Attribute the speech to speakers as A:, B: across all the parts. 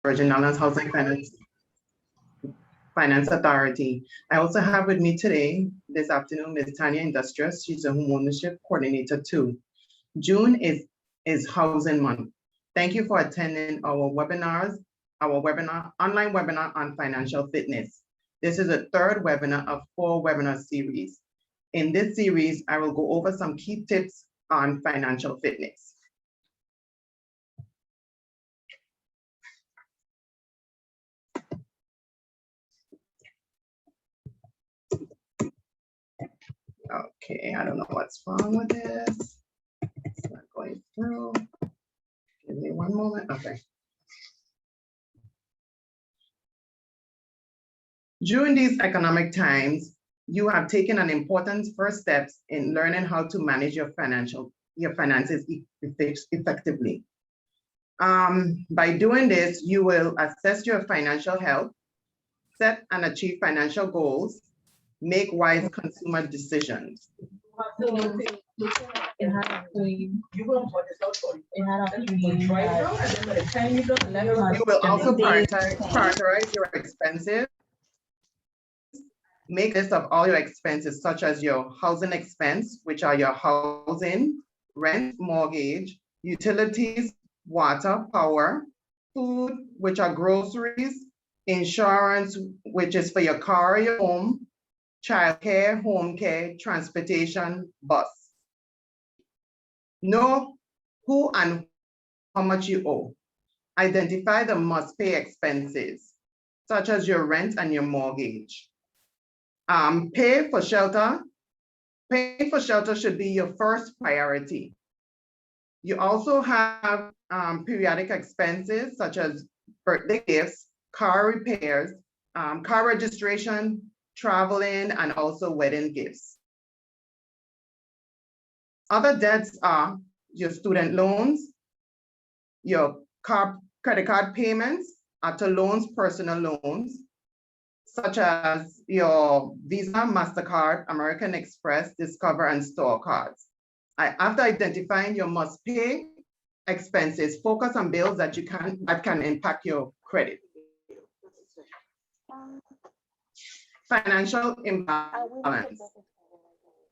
A: Virgin Islands Housing Finance Authority. I also have with me today, this afternoon, Ms. Tanya Industrious. She's a Homeownership Coordinator too. June is Housing Month. Thank you for attending our online webinar on financial fitness. This is the third webinar of 4 webinar series. In this series, I will go over some key tips on financial fitness. Okay, I don't know what's wrong with this. It's not going through. Give me one moment. Okay. During these economic times, you have taken an important first steps in learning how to manage your finances effectively. By doing this, you will assess your financial health, set and achieve financial goals, make wise consumer decisions. You will also prioritize your expenses. Make a list of all your expenses, such as your housing expense, which are your housing, rent, mortgage, utilities, water, power, food, which are groceries, insurance, which is for your car, your home, childcare, home care, transportation, bus. Know who and how much you owe. Identify the must-pay expenses, such as your rent and your mortgage. Pay for shelter. Paying for shelter should be your first priority. You also have periodic expenses, such as birthday gifts, car repairs, car registration, traveling, and also wedding gifts. Other debts are your student loans, your credit card payments, auto loans, personal loans, such as your Visa, MasterCard, American Express, Discover, and Store cards. After identifying your must-pay expenses, focus on bills that can impact your credit. Financial imbalance.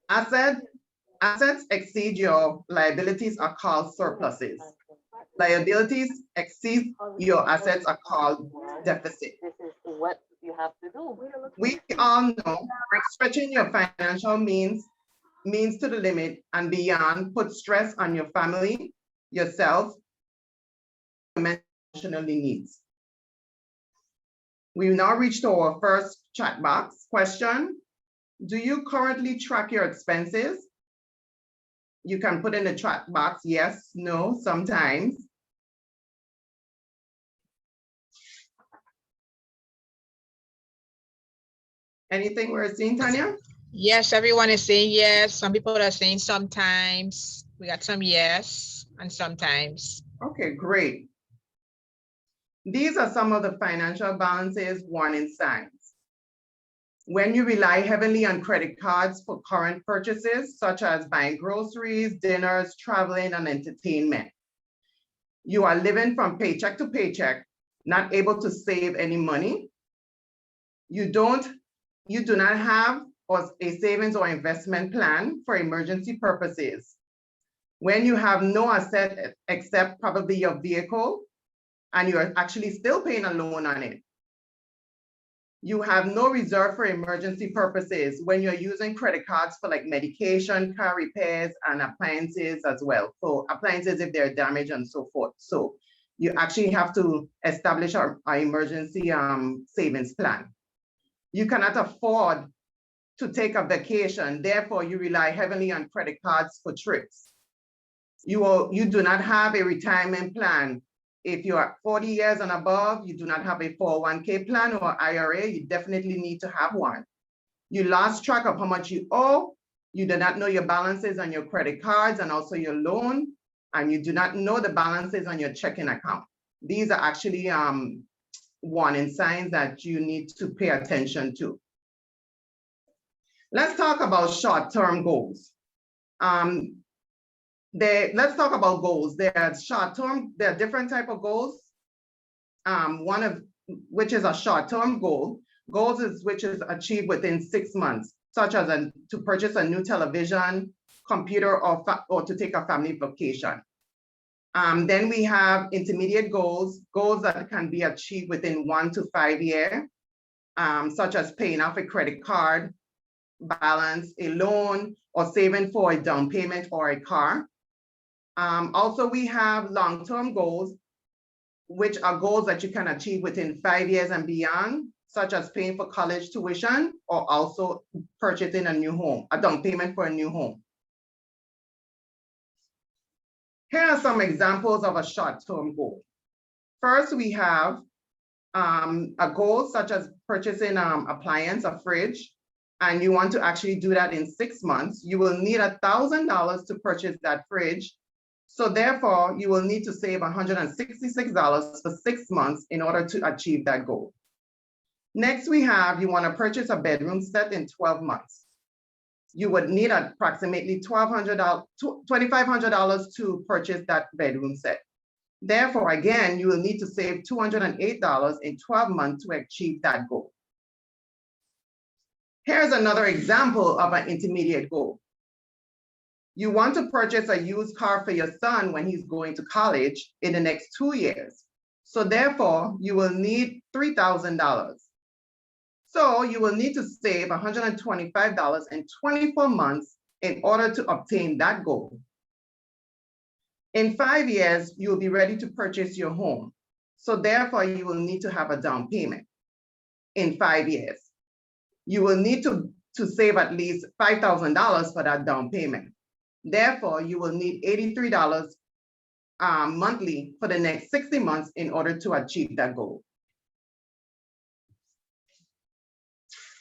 A: Assets exceed your liabilities are called surpluses. Liabilities exceed your assets are called deficit.
B: This is what you have to do.
A: We all know stretching your financial means to the limit and beyond put stress on your family, yourself, and emotionally needs. We now reach to our first chat box question. Do you currently track your expenses? You can put in the chat box, yes, no, sometimes. Anything we're seeing, Tanya?
C: Yes, everyone is saying yes. Some people are saying sometimes. We got some yes and sometimes.
A: Okay, great. These are some of the financial balances warning signs. When you rely heavily on credit cards for current purchases, such as buying groceries, dinners, traveling, and entertainment. You are living from paycheck to paycheck, not able to save any money. You do not have a savings or investment plan for emergency purposes. When you have no asset except probably your vehicle, and you're actually still paying a loan on it. You have no reserve for emergency purposes when you're using credit cards for like medication, car repairs, and appliances as well. So appliances if they're damaged and so forth. So you actually have to establish our emergency savings plan. You cannot afford to take a vacation, therefore you rely heavily on credit cards for trips. You do not have a retirement plan. If you are 40 years and above, you do not have a 401k plan or IRA, you definitely need to have one. You lost track of how much you owe. You do not know your balances on your credit cards and also your loan, and you do not know the balances on your checking account. These are actually warning signs that you need to pay attention to. Let's talk about short-term goals. Let's talk about goals. There are short-term, there are different types of goals. which is a short-term goal. Goals is which is achieved within 6 months, such as to purchase a new television, computer, or to take a family vacation. Then we have intermediate goals, goals that can be achieved within 1 to 5 years, such as paying off a credit card balance, a loan, or saving for a down payment or a car. Also, we have long-term goals, which are goals that you can achieve within 5 years and beyond, such as paying for college tuition or also purchasing a new home, a down payment for a new home. Here are some examples of a short-term goal. First, we have a goal such as purchasing appliance, a fridge, and you want to actually do that in 6 months. You will need $1,000 to purchase that fridge. So therefore, you will need to save $166 for 6 months in order to achieve that goal. Next, we have you want to purchase a bedroom set in 12 months. You would need approximately $2,500 to purchase that bedroom set. Therefore, again, you will need to save $208 in 12 months to achieve that goal. Here's another example of an intermediate goal. You want to purchase a used car for your son when he's going to college in the next 2 years. So therefore, you will need $3,000. So you will need to save $125 in 24 months in order to obtain that goal. In 5 years, you will be ready to purchase your home. So therefore, you will need to have a down payment in 5 years. You will need to save at least $5,000 for that down payment. Therefore, you will need $83 monthly for the next 60 months in order to achieve that goal.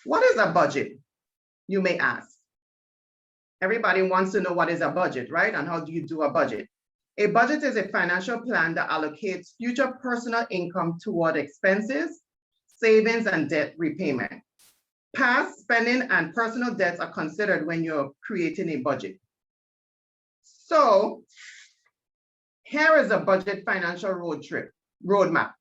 A: What is a budget, you may ask? Everybody wants to know what is a budget, right? And how do you do a budget? A budget is a financial plan that allocates future personal income toward expenses, savings, and debt repayment. Past spending and personal debts are considered when you're creating a budget. So here is a budget financial roadmap.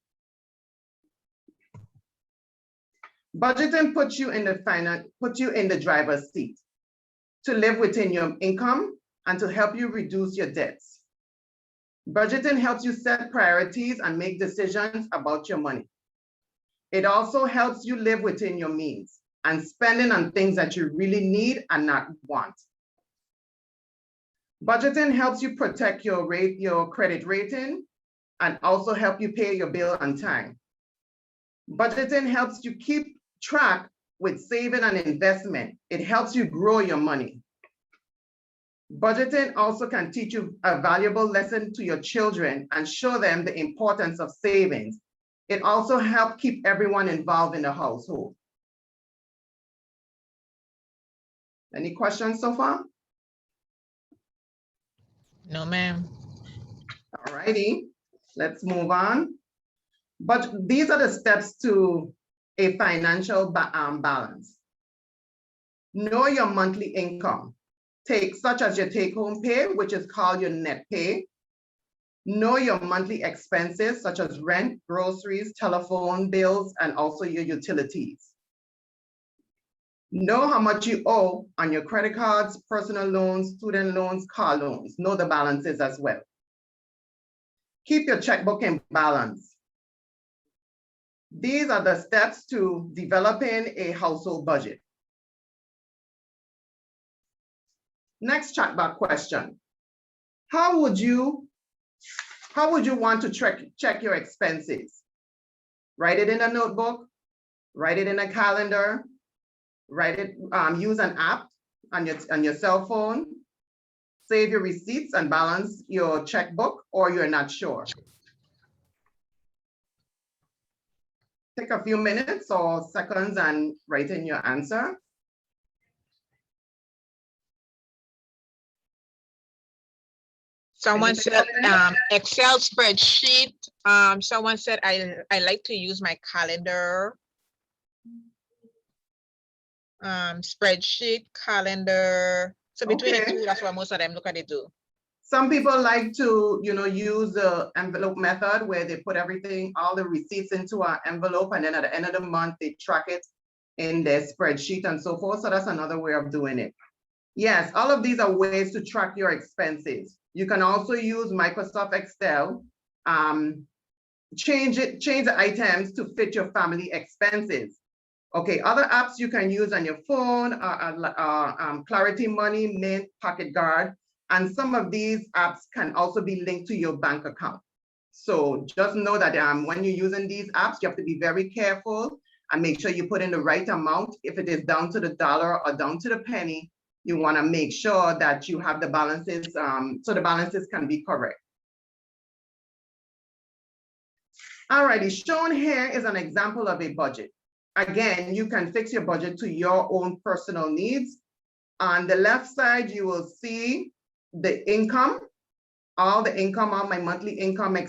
A: Budgeting puts you in the driver's seat to live within your income and to help you reduce your debts. Budgeting helps you set priorities and make decisions about your money. It also helps you live within your means and spending on things that you really need and not want. Budgeting helps you protect your credit rating and also help you pay your bill on time. Budgeting helps you keep track with saving and investment. It helps you grow your money. Budgeting also can teach you a valuable lesson to your children and show them the importance of savings. It also helps keep everyone involved in the household. Any questions so far?
C: No, ma'am.
A: All righty, let's move on. But these are the steps to a financial balance. Know your monthly income, such as your take-home pay, which is called your net pay. Know your monthly expenses, such as rent, groceries, telephone bills, and also your utilities. Know how much you owe on your credit cards, personal loans, student loans, car loans. Know the balances as well. Keep your checkbook in balance. These are the steps to developing a household budget. Next chatbot question. How would you want to check your expenses? Write it in a notebook, write it in a calendar, use an app on your cell phone, save your receipts and balance your checkbook, or you're not sure. Take a few minutes or seconds and write in your answer.
C: Someone said Excel spreadsheet. Someone said I like to use my calendar. Spreadsheet, calendar. So between the two, that's what most of them look at it do.
A: Some people like to, use the envelope method where they put everything, all the receipts into an envelope, and then at the end of the month, they track it in their spreadsheet and so forth. So that's another way of doing it. Yes, all of these are ways to track your expenses. You can also use Microsoft Excel. Change the items to fit your family expenses. Okay, other apps you can use on your phone are Clarity Money, Mint, Pocket Guard, and some of these apps can also be linked to your bank account. So just know that when you're using these apps, you have to be very careful and make sure you put in the right amount. If it is down to the dollar or down to the penny, you want to make sure that you have the balances, so the balances can be correct. Alrighty, shown here is an example of a budget. Again, you can fix your budget to your own personal needs. On the left side, you will see the income, all my monthly income my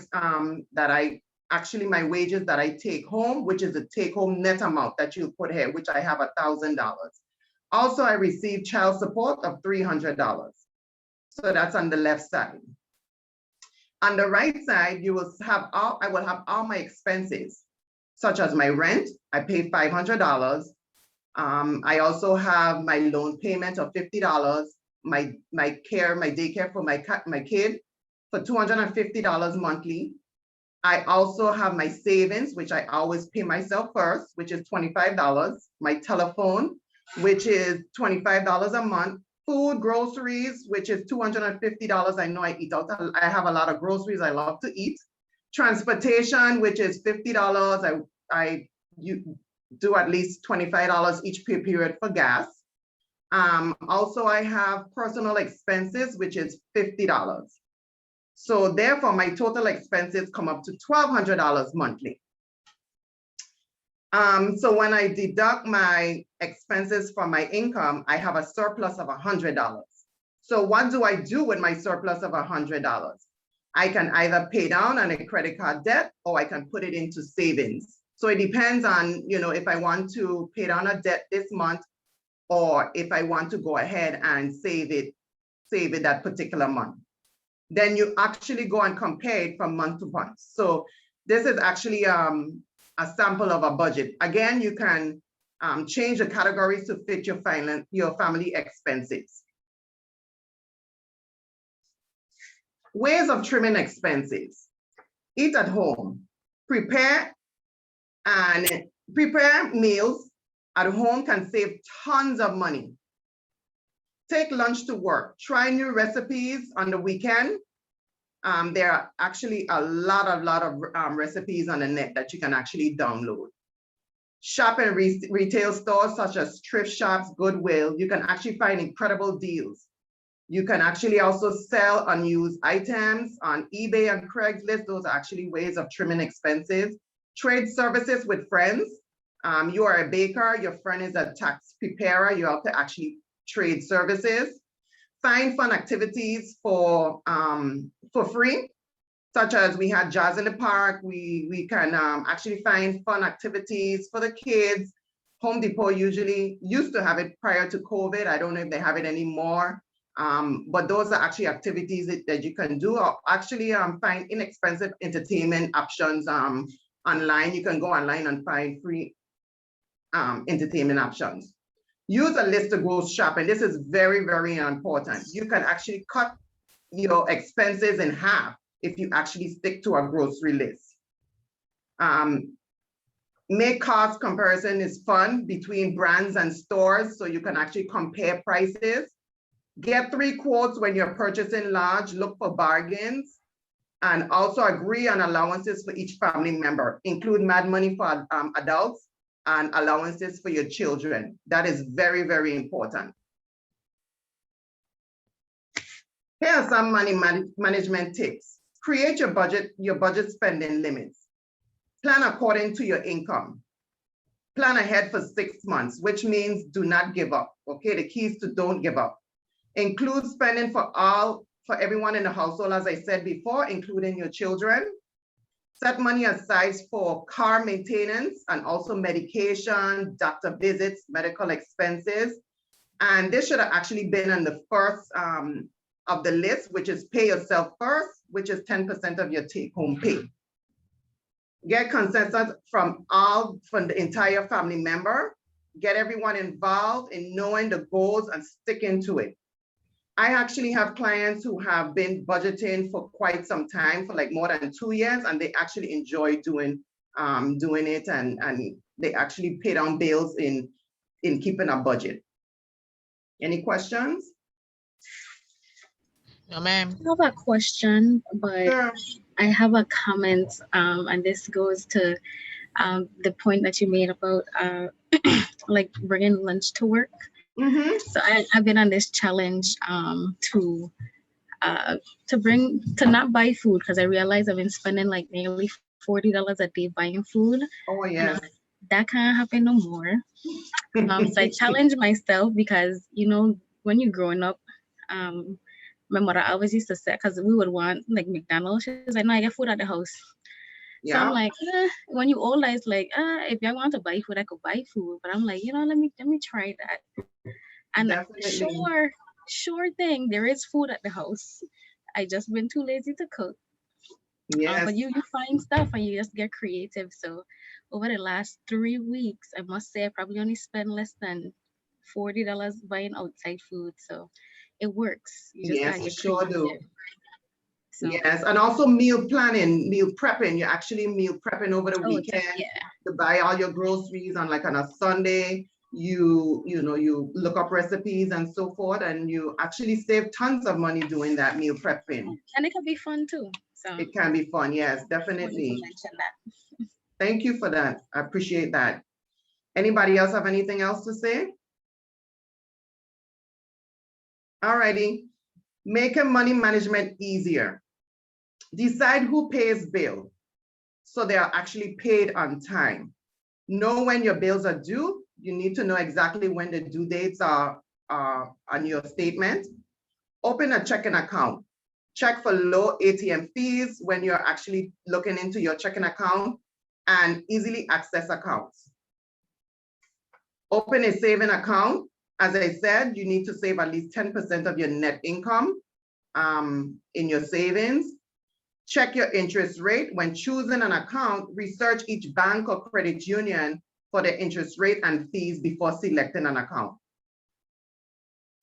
A: wages that I take home, which is the take home net amount that you put here, which I have $1,000. Also, I receive child support of $300. So that's on the left side. On the right side, I will have all my expenses, such as my rent. I pay $500. I also have my loan payment of $50, my daycare for my kid for $250 monthly. I also have my savings, which I always pay myself first, which is $25. My telephone, which is $25 a month. Food, groceries, which is $250. I know I eat out. I have a lot of groceries. I love to eat. Transportation, which is $50. You do at least $25 each pay period for gas. Also, I have personal expenses, which is $50. So therefore, my total expenses come up to $1,200 monthly. So when I deduct my expenses from my income, I have a surplus of $100. So what do I do with my surplus of $100? I can either pay down on a credit card debt, or I can put it into savings. So it depends on, if I want to pay down a debt this month, or if I want to go ahead and save it that particular month. Then you actually go and compare it from month to month. So this is actually a sample of a budget. Again, you can change the categories to fit your family expenses. Ways of trimming expenses. Eat at home. Prepare meals at home can save tons of money. Take lunch to work. Try new recipes on the weekend. There are actually a lot of recipes on the net that you can actually download. Shop in retail stores such as thrift shops, Goodwill. You can actually find incredible deals. You can actually also sell unused items on eBay and Craigslist. Those are actually ways of trimming expenses. Trade services with friends. You are a baker, your friend is a tax preparer. You have to actually trade services. Find fun activities for free, such as we had jazz in the park. We can actually find fun activities for the kids. Home Depot usually used to have it prior to COVID. I don't know if they have it anymore, but those are actually activities that you can do, or actually find inexpensive entertainment options online. You can go online and find free entertainment options. Use a list to go shopping. This is very, very important. You can actually cut your expenses in half if you actually stick to a grocery list. Make cost comparison is fun between brands and stores, so you can actually compare prices. Get 3 quotes when you're purchasing large, look for bargains, and also agree on allowances for each family member. Include mad money for adults and allowances for your children. That is very, very important. Here are some money management tips. Create your budget spending limits. Plan according to your income. Plan ahead for 6 months, which means do not give up. Okay, the key is to don't give up. Include spending for everyone in the household, as I said before, including your children. Set money aside for car maintenance and also medication, doctor visits, medical expenses. And this should have actually been on the first of the list, which is pay yourself first, which is 10% of your take-home pay. Get consensus from the entire family member. Get everyone involved in knowing the goals and sticking to it. I actually have clients who have been budgeting for quite some time, for like more than 2 years, and they actually enjoy doing it, and they actually pay down bills in keeping a budget. Any questions?
C: No, ma'am.
D: I have a question, but
A: Sure.
D: I have a comment, and this goes to the point that you made about like bringing lunch to work.
A: Mm-hmm.
D: So I've been on this challenge to not buy food, because I realize I've been spending like nearly $40 a day buying food.
A: Oh,
D: And
A: yes.
D: that can't happen no more. So I challenge myself, because when you're growing up, my mother always used to say, because we would want like McDonald's, she's like, no, I get food at the house. So I'm
A: Yeah.
D: like, when you older, it's like, if I want to buy food, I could buy food. But I'm like, let me try that. And
A: Definitely.
D: sure thing, there is food at the house. I just been too lazy to cook.
A: Yes.
D: But you find stuff and you just get creative. So over the last 3 weeks, I must say I probably only spent less than $40 buying outside food. So it works. You just gotta
A: Yes,
D: get
A: sure do.
D: creative. So,
A: Yes, and also meal planning, meal prepping. You're actually meal prepping over the weekend to buy all your groceries on a Sunday. You look up recipes and so forth, and you actually save tons of money doing that meal prepping.
D: and it can be fun too. So
A: It can be fun, yes,
D: I wanted to
A: definitely.
D: mention that.
A: Thank you for that. I appreciate that. Anybody else have anything else to say? All righty. Making money management easier. Decide who pays bill, so they are actually paid on time. Know when your bills are due. You need to know exactly when the due dates are on your statement. Open a checking account. Check for low ATM fees when you're actually looking into your checking account, and easily access accounts. Open a saving account. As I said, you need to save at least 10% of your net income in your savings. Check your interest rate. When choosing an account, research each bank or credit union for the interest rate and fees before selecting an account.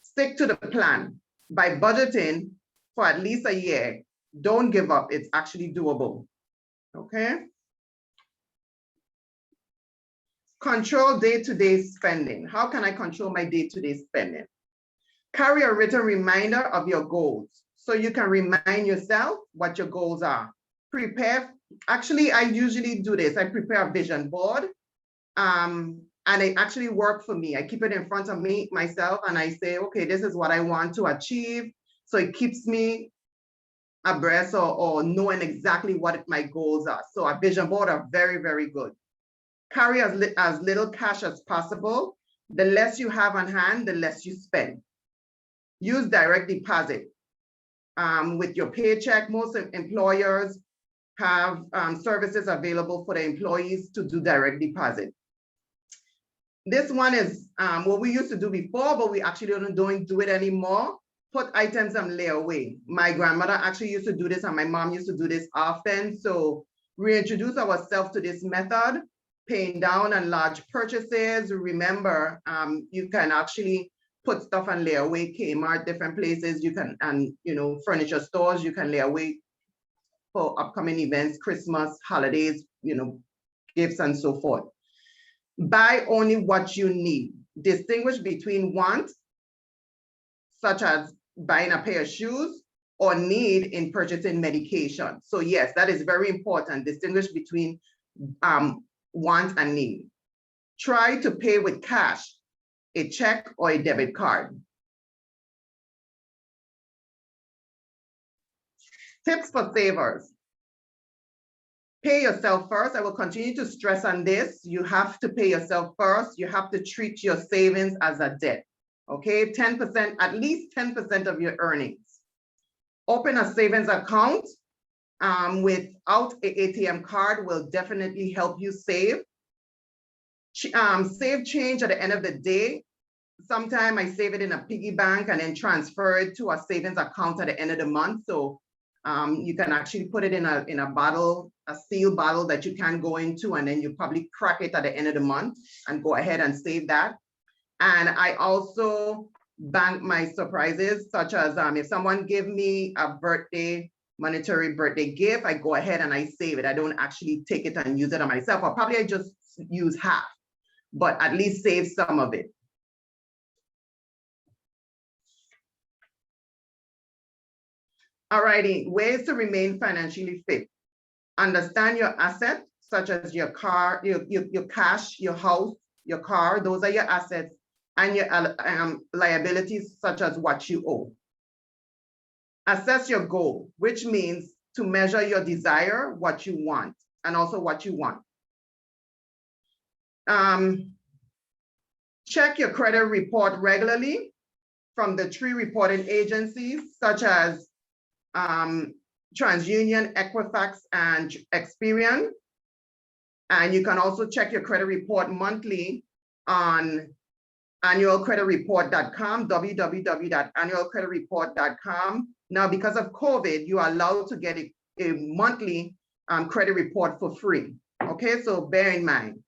A: Stick to the plan. By budgeting for at least a year, don't give up. It's actually doable. Okay? Control day-to-day spending. How can I control my day-to-day spending? Carry a written reminder of your goals, so you can remind yourself what your goals are. Actually, I usually do this. I prepare a vision board, and it actually worked for me. I keep it in front of myself, and I say, okay, this is what I want to achieve. So it keeps me abreast or knowing exactly what my goals are. So a vision board are very, very good. Carry as little cash as possible. The less you have on hand, the less you spend. Use direct deposit. With your paycheck, most employers have services available for the employees to do direct deposit. This one is what we used to do before, but we actually don't do it anymore. Put items on layaway. My grandmother actually used to do this, and my mom used to do this often. So reintroduce ourselves to this method, paying down on large purchases. Remember, you can actually put stuff on layaway, Kmart, different places. You can, and furniture stores, you can lay away for upcoming events, Christmas, holidays, gifts and so forth. Buy only what you need. Distinguish between want, such as buying a pair of shoes, or need in purchasing medication. So yes, that is very important. Distinguish between want and need. Try to pay with cash, a check or a debit card. Tips for savers. Pay yourself first. I will continue to stress on this. You have to pay yourself first. You have to treat your savings as a debt. Okay, 10%, at least 10% of your earnings. Open a savings account without an ATM card will definitely help you save. Save change at the end of the day. sometimes I save it in a piggy bank and then transfer it to a savings account at the end of the month. So you can actually put it in a bottle, a steel bottle that you can go into, and then you probably crack it at the end of the month and go ahead and save that. And I also bank my surprises, such as if someone give me a monetary birthday gift, I go ahead and I save it. I don't actually take it and use it on myself, or probably I just use half, but at least save some of it. Alrighty, ways to remain financially fit. Understand your assets, such as your car, your cash, your house, your car, those are your assets, and your liabilities, such as what you owe. Assess your goal, which means to measure your desire, what you want, and also what you want. Check your credit report regularly from the 3 reporting agencies, such as TransUnion, Equifax, and Experian. And you can also check your credit report monthly on annualcreditreport.com, www.annualcreditreport.com. Now, because of COVID, you are allowed to get a monthly credit report for free. Okay, so bear in mind.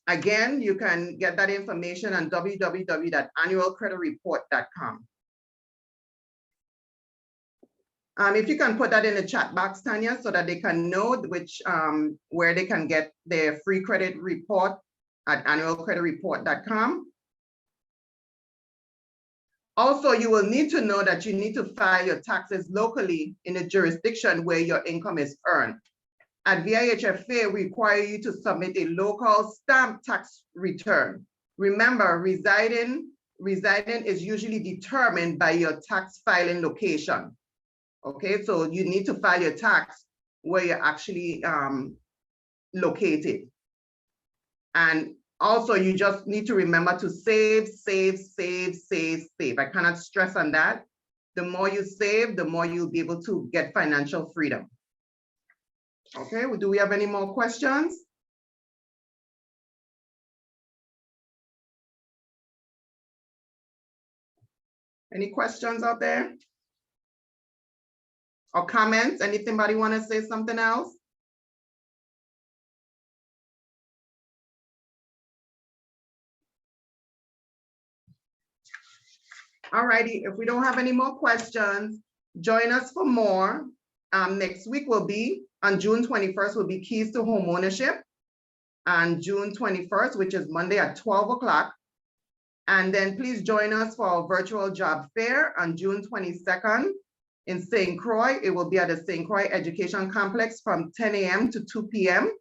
A: Again, you can get that information on www.annualcreditreport.com. If you can put that in the chat box, Tanya, so that they can know which where they can get their free credit report at annualcreditreport.com. Also, you will need to know that you need to file your taxes locally in the jurisdiction where your income is earned. At VIHFA, we require you to submit a local stamp tax return. Remember, residing is usually determined by your tax filing location. Okay, so you need to file your tax where you're actually located. And also, you just need to remember to save. I cannot stress on that. The more you save, the more you'll be able to get financial freedom. Okay, well, do we have any more questions? Any questions out there? Or comments? Anybody want to say something else? All righty, if we don't have any more questions, join us for more. Next week will be, on June 21st, will be Keys to Homeownership. On June 21st, which is Monday at 12 o'clock. And then please join us for our virtual job fair on June 22nd in St. Croix. It will be at the St. Croix Education Complex from 10 a.m. to 2 p.m.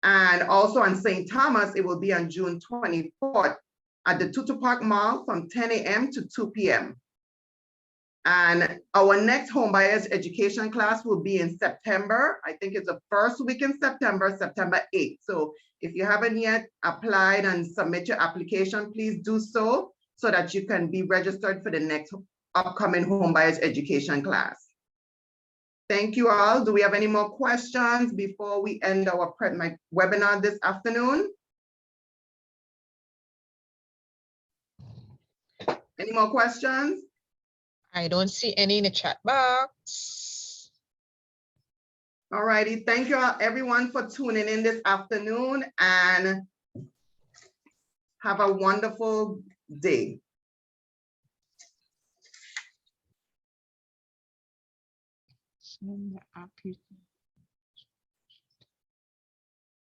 A: And also on St. Thomas, it will be on June 24th at the Tutu Park Mall from 10 a.m. to 2 p.m. And our next home buyers education class will be in September. I think it's the first week in September, September 8th. So if you haven't yet applied and submit your application, please do so that you can be registered for the next upcoming home buyers education class. Thank you all. Do we have any more questions before we end our my webinar this afternoon? Any more questions?
C: I don't see any in the chat box.
A: All righty, thank you all, everyone, for tuning in this afternoon, and have a wonderful day.
C: So the app is